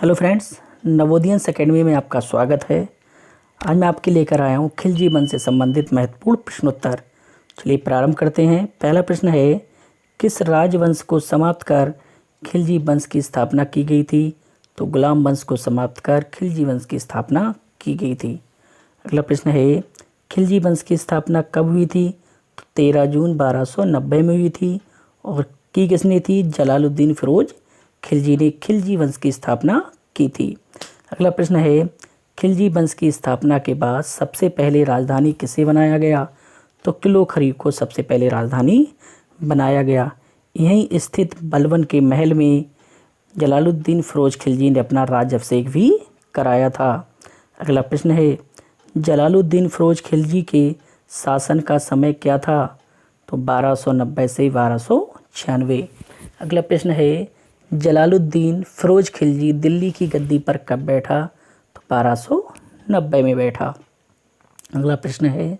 Hello friends, नवोदयंस academy में आपका स्वागत है। आज मैं आपके लेकर आया हूँ खिलजी वंश से संबंधित महत्वपूर्ण प्रश्नोत्तर। चलिए प्रारंभ करते हैं। पहला प्रश्न है, किस राजवंश को समाप्त कर खिलजी वंश की स्थापना की गई थी? तो गुलाम वंश को समाप्त कर खिलजी वंश की स्थापना की गई थी। अगला प्रश्न है, खिलजी वंश की स्थापना कब हुई थी? तो 13 जून 1290 में हुई थी। और की किसने थी? जलालुद्दीन फिरोज खिलजी ने खिलजी वंश की स्थापना की थी। अगला प्रश्न है, खिलजी वंश की स्थापना के बाद सबसे पहले राजधानी किसे बनाया गया? तो किलो खरीद को सबसे पहले राजधानी बनाया गया। यहीं स्थित बलबन के महल में जलालुद्दीन फिरोज खिलजी ने अपना राज्याभिषेक भी कराया था। अगला प्रश्न है, जलालुद्दीन फिरोज खिलजी के शासन का समय क्या था? तो 1290 से 1296। अगला प्रश्न है, जलालुद्दीन फिरोज खिलजी दिल्ली की गद्दी पर कब बैठा? तो 1290 में बैठा। अगला प्रश्न है,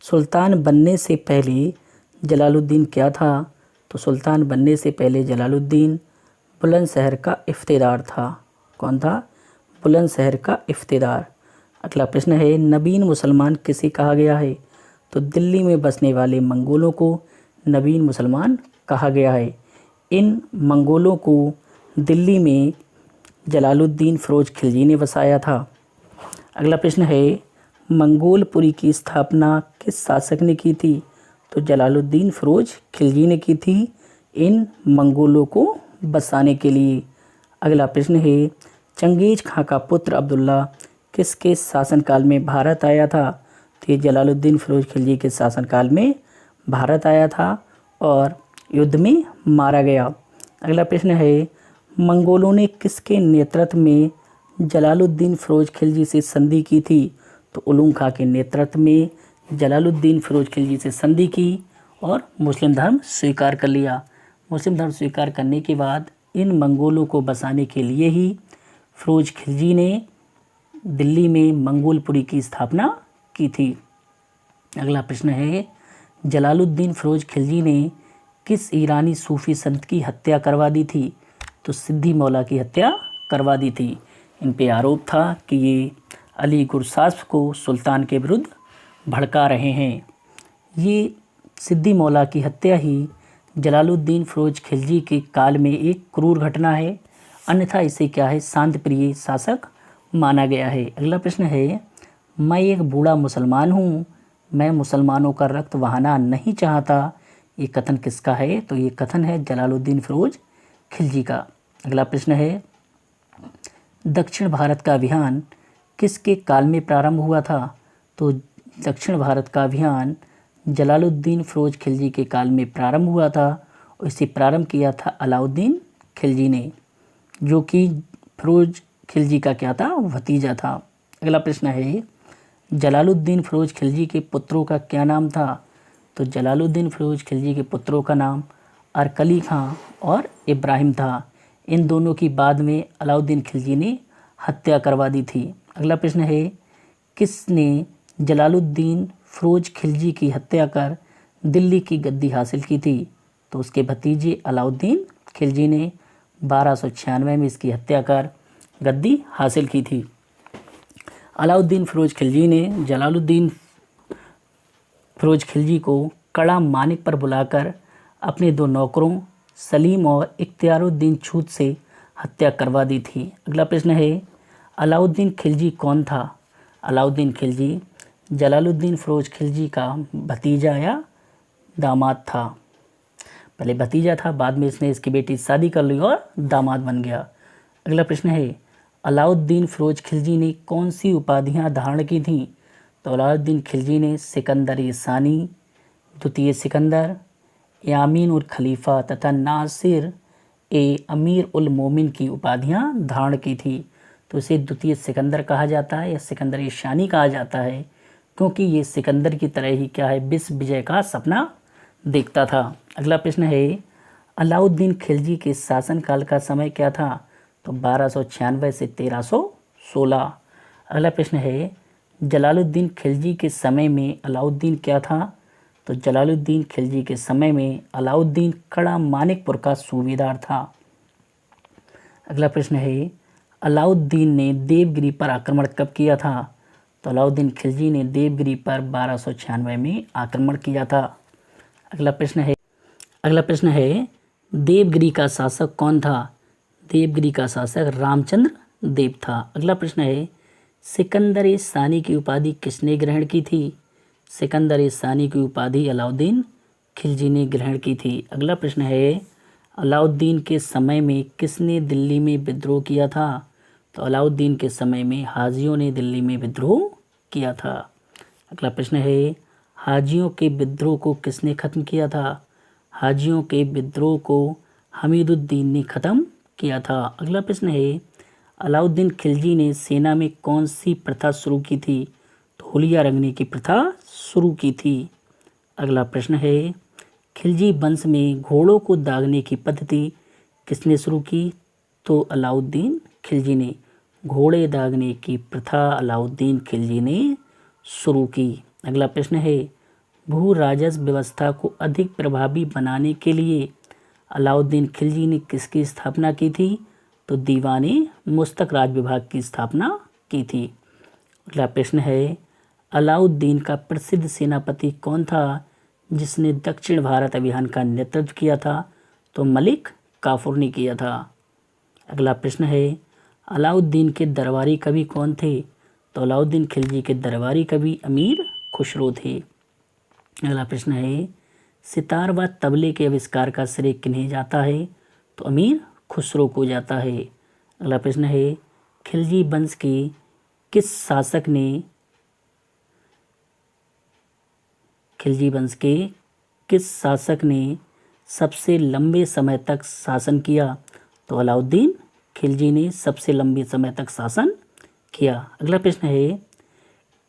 सुल्तान बनने से पहले जलालुद्दीन क्या था? तो सुल्तान बनने से पहले जलालुद्दीन बुलंदशहर का इफ्तेदार था। कौन था? बुलंदशहर का इफ्तेदार। अगला प्रश्न है, नवीन मुसलमान किसे कहा गया है? तो दिल्ली में बसने वाले मंगोलों को नवीन मुसलमान कहा गया है। इन मंगोलों को दिल्ली में जलालुद्दीन फिरोज खिलजी ने बसाया था। अगला प्रश्न है, मंगोलपुरी की स्थापना किस शासक ने की थी? तो जलालुद्दीन फिरोज खिलजी ने की थी इन मंगोलों को बसाने के लिए। अगला प्रश्न है, चंगेज खां का पुत्र अब्दुल्ला किसके शासनकाल में भारत आया था? तो ये जलालुद्दीन फिरोज खिलजी के शासनकाल में भारत आया था और युद्ध में मारा गया। अगला प्रश्न है, मंगोलों ने किसके नेतृत्व में जलालुद्दीन फिरोज खिलजी से संधि की थी? तो उलुग खां के नेतृत्व में जलालुद्दीन फिरोज खिलजी से संधि की और मुस्लिम धर्म स्वीकार कर लिया। मुस्लिम धर्म स्वीकार करने के बाद इन मंगोलों को बसाने के लिए ही फिरोज खिलजी ने दिल्ली में मंगोलपुरी की स्थापना की थी। अगला प्रश्न है, जलालुद्दीन फिरोज खिलजी ने किस ईरानी सूफी संत की हत्या करवा दी थी? तो सिद्दी मौला की हत्या करवा दी थी। इन पे आरोप था कि ये अली गुरसास्प को सुल्तान के विरुद्ध भड़का रहे हैं। ये सिद्दी मौला की हत्या ही जलालुद्दीन फिरोज खिलजी के काल में एक क्रूर घटना है, अन्यथा इसे क्या है, शांत प्रिय शासक माना गया है। अगला प्रश्न है, मैं एक बूढ़ा मुसलमान हूँ, मैं मुसलमानों का रक्त बहाना नहीं चाहता। ये कथन किसका है? तो ये कथन है जलालुद्दीन फिरोज खिलजी का। अगला प्रश्न है, दक्षिण भारत का अभियान किसके काल में प्रारंभ हुआ था? तो दक्षिण भारत का अभियान जलालुद्दीन फिरोज खिलजी के काल में प्रारंभ हुआ था और इसे प्रारंभ किया था अलाउद्दीन खिलजी ने, जो कि फिरोज खिलजी का क्या था, भतीजा था। अगला प्रश्न है, जलालुद्दीन फिरोज खिलजी के पुत्रों का क्या नाम था? तो जलालुद्दीन फिरोज खिलजी के पुत्रों का नाम अरकली खां और इब्राहिम था। इन दोनों की बाद में अलाउद्दीन खिलजी ने हत्या करवा दी थी। अगला प्रश्न है, किसने जलालुद्दीन फिरोज खिलजी की हत्या कर दिल्ली की गद्दी हासिल की थी? तो उसके भतीजे अलाउद्दीन खिलजी ने 1296 में इसकी हत्या कर गद्दी हासिल की थी। अलाउद्दीन फिरोज खिलजी ने जलालुद्दीन फिरोज खिलजी को कड़ा मानिक पर बुलाकर अपने दो नौकरों सलीम और इख्तियारुद्दीन छूत से हत्या करवा दी थी। अगला प्रश्न है, अलाउद्दीन खिलजी कौन था? अलाउद्दीन खिलजी जलालुद्दीन फिरोज खिलजी का भतीजा या दामाद था। पहले भतीजा था, बाद में इसने इसकी बेटी से शादी कर ली और दामाद बन गया। अगला प्रश्न है, अलाउद्दीन फिरोज खिलजी ने कौन सी उपाधियां धारण की थीं? तो अलाउद्दीन खिलजी ने सिकंदर सानी, द्वितीय सिकंदर, यामीन उल खलीफा तथा नासिर ए अमीर उल मोमिन की उपाधियां धारण की थी। तो इसे द्वितीय सिकंदर कहा जाता है या सिकंदर शानी कहा जाता है, क्योंकि ये सिकंदर की तरह ही क्या है, विश्व विजय का सपना देखता था। अगला प्रश्न है, अलाउद्दीन खिलजी के शासनकाल का समय क्या था? तो 1296 से 1316। अगला प्रश्न है, जलालुद्दीन खिलजी के समय में अलाउद्दीन क्या था? तो जलालुद्दीन खिलजी के समय में अलाउद्दीन कड़ा मानिकपुर का सूबेदार था। अगला प्रश्न है, अलाउद्दीन ने देवगिरी पर आक्रमण कब किया था? तो अलाउद्दीन खिलजी ने देवगिरी पर 1296 में आक्रमण किया था। अगला प्रश्न है देवगिरी का शासक कौन था? देवगिरी का शासक रामचंद्र देव था। अगला प्रश्न है सिकंदर सानी की उपाधि किसने ग्रहण की थी? सिकंदर सानी की उपाधि अलाउद्दीन खिलजी ने ग्रहण की थी। अगला प्रश्न है अलाउद्दीन के समय में किसने दिल्ली में विद्रोह किया था? तो अलाउद्दीन के समय में हाजियों ने दिल्ली में विद्रोह किया था। अगला प्रश्न है हाजियों के विद्रोह को किसने खत्म किया था? हाजियों के विद्रोह को हमीदुद्दीन ने खत्म किया था। अगला प्रश्न है अलाउद्दीन खिलजी ने सेना में कौन सी प्रथा शुरू की थी? तो हुलिया रंगने की प्रथा शुरू की थी। अगला प्रश्न है खिलजी वंश में घोड़ों को दागने की पद्धति किसने शुरू की? तो अलाउद्दीन खिलजी ने। घोड़े दागने की प्रथा अलाउद्दीन खिलजी ने शुरू की। अगला प्रश्न है भू राजस्व व्यवस्था को अधिक प्रभावी बनाने के लिए अलाउद्दीन खिलजी ने किसकी स्थापना की थी? तो दीवाने मुस्तक राज विभाग की स्थापना की थी। अगला प्रश्न है अलाउद्दीन का प्रसिद्ध सेनापति कौन था जिसने दक्षिण भारत अभियान का नेतृत्व किया था? तो मलिक काफूर ने किया था। अगला प्रश्न है अलाउद्दीन के दरबारी कवि कौन थे? तो अलाउद्दीन खिलजी के दरबारी कवि अमीर खुसरो थे। अगला प्रश्न है सितार व तबले के आविष्कार का श्रेय किन्हें जाता है? तो अमीर खुसरो को जाता है। अगला प्रश्न है खिलजी वंश के किस शासक ने सबसे लंबे समय तक शासन किया? तो अलाउद्दीन खिलजी ने सबसे लंबे समय तक शासन किया। अगला प्रश्न है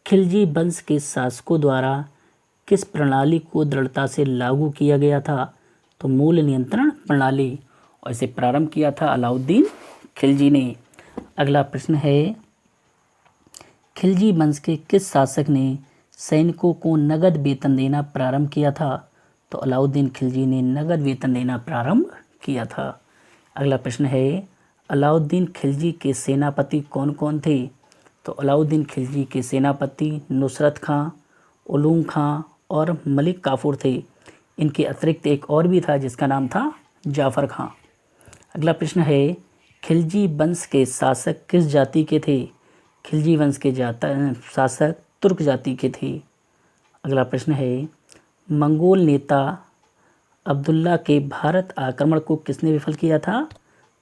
खिलजी वंश के शासकों द्वारा किस प्रणाली को दृढ़ता से लागू किया गया था? तो मूल नियंत्रण प्रणाली, और इसे प्रारंभ किया था अलाउद्दीन खिलजी ने। अगला प्रश्न है खिलजी वंश के किस शासक ने सैनिकों को नगद वेतन देना प्रारंभ किया था? तो अलाउद्दीन खिलजी ने नगद वेतन देना प्रारंभ किया था। अगला प्रश्न है अलाउद्दीन खिलजी के सेनापति कौन कौन थे? तो अलाउद्दीन खिलजी के सेनापति नुसरत खां, उलूग खां और मलिक काफूर थे। इनके अतिरिक्त एक और भी था जिसका नाम था जाफर खां। अगला प्रश्न है खिलजी वंश के शासक किस जाति के थे? खिलजी वंश के शासक तुर्क जाति के थे। अगला प्रश्न है मंगोल नेता अब्दुल्ला के भारत आक्रमण को किसने विफल किया था?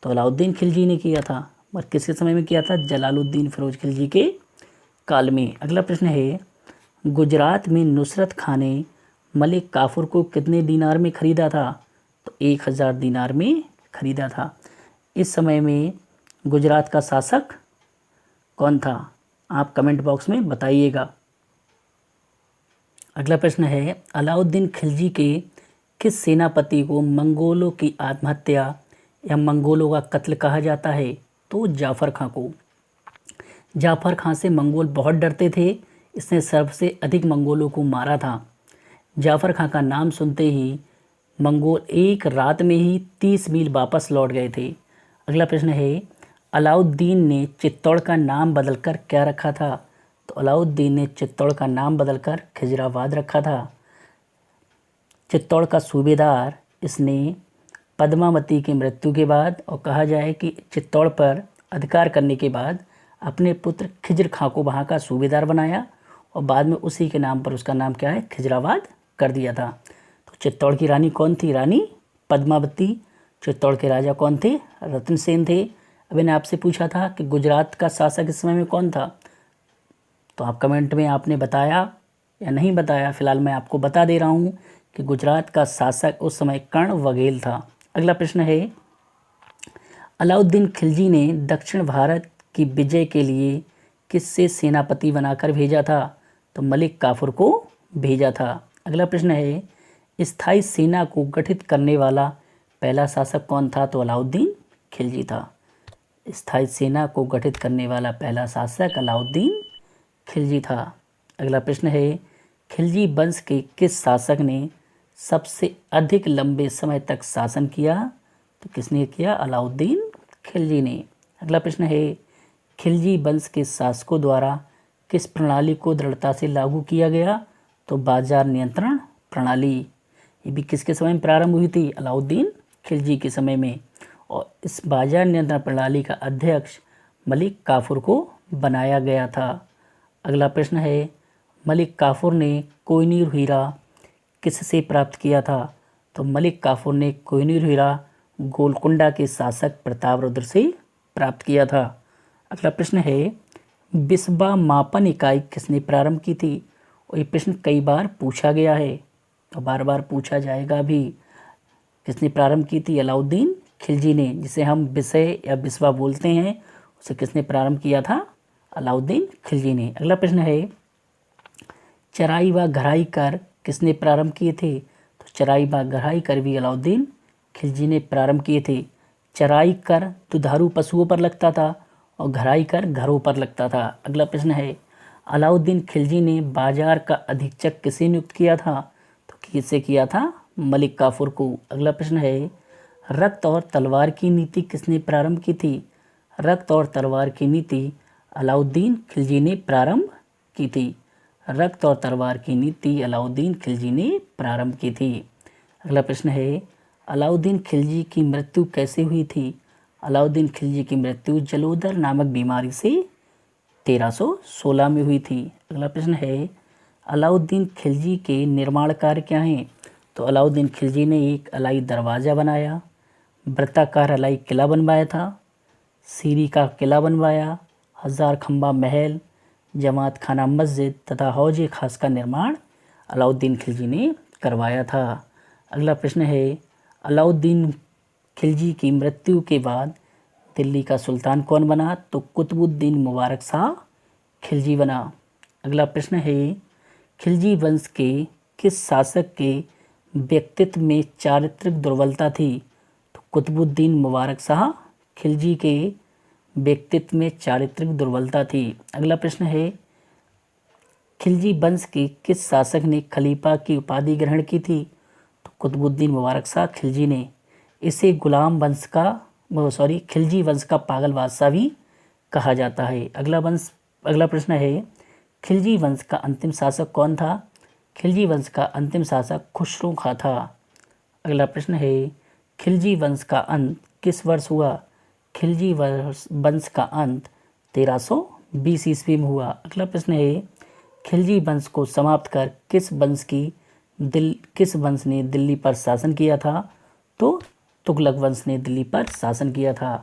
तो अलाउद्दीन खिलजी ने किया था। और किसके समय में किया था? जलालुद्दीन फिरोज खिलजी के काल में। अगला प्रश्न है गुजरात में नुसरत खां ने मलिक काफूर को कितने दीनार में खरीदा था? तो 1000 दीनार में खरीदा था। इस समय में गुजरात का शासक कौन था? आप कमेंट बॉक्स में बताइएगा। अगला प्रश्न है अलाउद्दीन खिलजी के किस सेनापति को मंगोलों की आत्महत्या या मंगोलों का कत्ल कहा जाता है? तो जाफर खां को। जाफर खां से मंगोल बहुत डरते थे, इसने सबसे अधिक मंगोलों को मारा था। जाफर खां का नाम सुनते ही मंगोल एक रात में ही 30 मील वापस लौट गए थे। अगला प्रश्न है अलाउद्दीन ने चित्तौड़ का नाम बदलकर क्या रखा था? तो अलाउद्दीन ने चित्तौड़ का नाम बदलकर खिजराबाद रखा था। चित्तौड़ का सूबेदार इसने पद्मावती की मृत्यु के बाद, और कहा जाए कि चित्तौड़ पर अधिकार करने के बाद, अपने पुत्र खिजर खां को वहाँ का सूबेदार बनाया और बाद में उसी के नाम पर उसका नाम क्या है? खिजराबाद कर दिया था। तो चित्तौड़ की रानी कौन थी? रानी पद्मावती। चित्तौड़ के राजा कौन थे? रतन सेन थे। अब मैंने आपसे पूछा था कि गुजरात का शासक इस समय में कौन था, तो आप कमेंट में आपने बताया या नहीं बताया। फिलहाल मैं आपको बता दे रहा हूँ कि गुजरात का शासक उस समय कर्ण बघेल था। अगला प्रश्न है अलाउद्दीन खिलजी ने दक्षिण भारत की विजय के लिए किससे सेनापति बनाकर भेजा था? तो मलिक काफूर को भेजा था। अगला प्रश्न है स्थायी सेना को गठित करने वाला पहला शासक कौन था? तो अलाउद्दीन खिलजी था। स्थायी सेना को गठित करने वाला पहला शासक अलाउद्दीन खिलजी था। अगला प्रश्न है खिलजी वंश के किस शासक ने सबसे अधिक लंबे समय तक शासन किया? तो किसने किया? अलाउद्दीन खिलजी ने। अगला प्रश्न है खिलजी वंश के शासकों द्वारा किस प्रणाली को दृढ़ता से लागू किया गया? तो बाजार नियंत्रण प्रणाली। ये भी किसके समय में प्रारंभ हुई थी? अलाउद्दीन खिलजी के समय में। और इस बाजार नियंत्रण प्रणाली का अध्यक्ष मलिक काफूर को बनाया गया था। अगला प्रश्न है मलिक काफूर ने कोहिनूर हीरा किससे प्राप्त किया था? तो मलिक काफूर ने कोहिनूर हीरा गोलकुंडा के शासक प्रतापरुद्र से प्राप्त किया था। अगला प्रश्न है बिस्बा मापन इकाई किसने प्रारंभ की थी? और ये प्रश्न कई बार पूछा गया है, तो बार बार पूछा जाएगा भी। किसने प्रारंभ की थी? अलाउद्दीन खिलजी ने। जिसे हम विषय या बिस्बा बोलते हैं, उसे किसने प्रारंभ किया था? अलाउद्दीन खिलजी ने। अगला प्रश्न है चराई व घराई कर किसने प्रारंभ किए थे? तो चराई व घराई कर भी अलाउद्दीन खिलजी ने प्रारंभ किए थे। चराई कर दुधारू पशुओं पर लगता था और घराई कर घरों पर लगता था। अगला प्रश्न है अलाउद्दीन खिलजी ने बाजार का अधीक्षक किसे नियुक्त किया था? तो किसे किया था? मलिक काफूर को। अगला प्रश्न है रक्त और तलवार की नीति किसने प्रारंभ की थी? रक्त और तलवार की नीति अलाउद्दीन खिलजी ने प्रारंभ की थी। रक्त और तलवार की नीति अलाउद्दीन खिलजी ने प्रारंभ की थी। अगला प्रश्न है अलाउद्दीन खिलजी की मृत्यु कैसे हुई थी? अलाउद्दीन खिलजी की मृत्यु जलोदर नामक बीमारी से 1316 में हुई थी। अगला प्रश्न है अलाउद्दीन खिलजी के निर्माण कार्य क्या हैं? तो अलाउद्दीन खिलजी ने एक अलाई दरवाज़ा बनाया, वृत्ताकार अलाई किला बनवाया था, सीरी का किला बनवाया, 1000 खंबा महल, जमात खाना मस्जिद तथा हौज खास का निर्माण अलाउद्दीन खिलजी ने करवाया था। अगला प्रश्न है अलाउद्दीन खिलजी की मृत्यु के बाद दिल्ली का सुल्तान कौन बना? तो कुतुबुद्दीन मुबारक शाह खिलजी बना। अगला प्रश्न है खिलजी वंश के किस शासक के व्यक्तित्व में चारित्रिक दुर्बलता थी? तो कुतुबुद्दीन मुबारक शाह खिलजी के व्यक्तित्व में चारित्रिक दुर्बलता थी। अगला प्रश्न है खिलजी वंश के किस शासक ने खलीफा की उपाधि ग्रहण की थी? तो कुतुबुद्दीन मुबारक शाह खिलजी ने। इसे गुलाम वंश का खिलजी वंश का पागल बादशाह भी कहा जाता है। अगला प्रश्न है खिलजी वंश का अंतिम शासक कौन था? खिलजी वंश का अंतिम शासक खुसरो खां था। अगला प्रश्न है खिलजी वंश का अंत किस वर्ष हुआ? खिलजी वंश का अंत 1320 ईस्वी में हुआ। अगला प्रश्न है खिलजी वंश को समाप्त कर किस वंश ने दिल्ली पर शासन किया था? तो तुगलक वंश ने दिल्ली पर शासन किया था।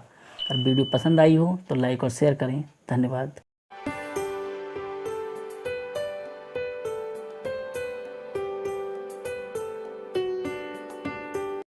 अगर वीडियो पसंद आई हो तो लाइक और शेयर करें। धन्यवाद।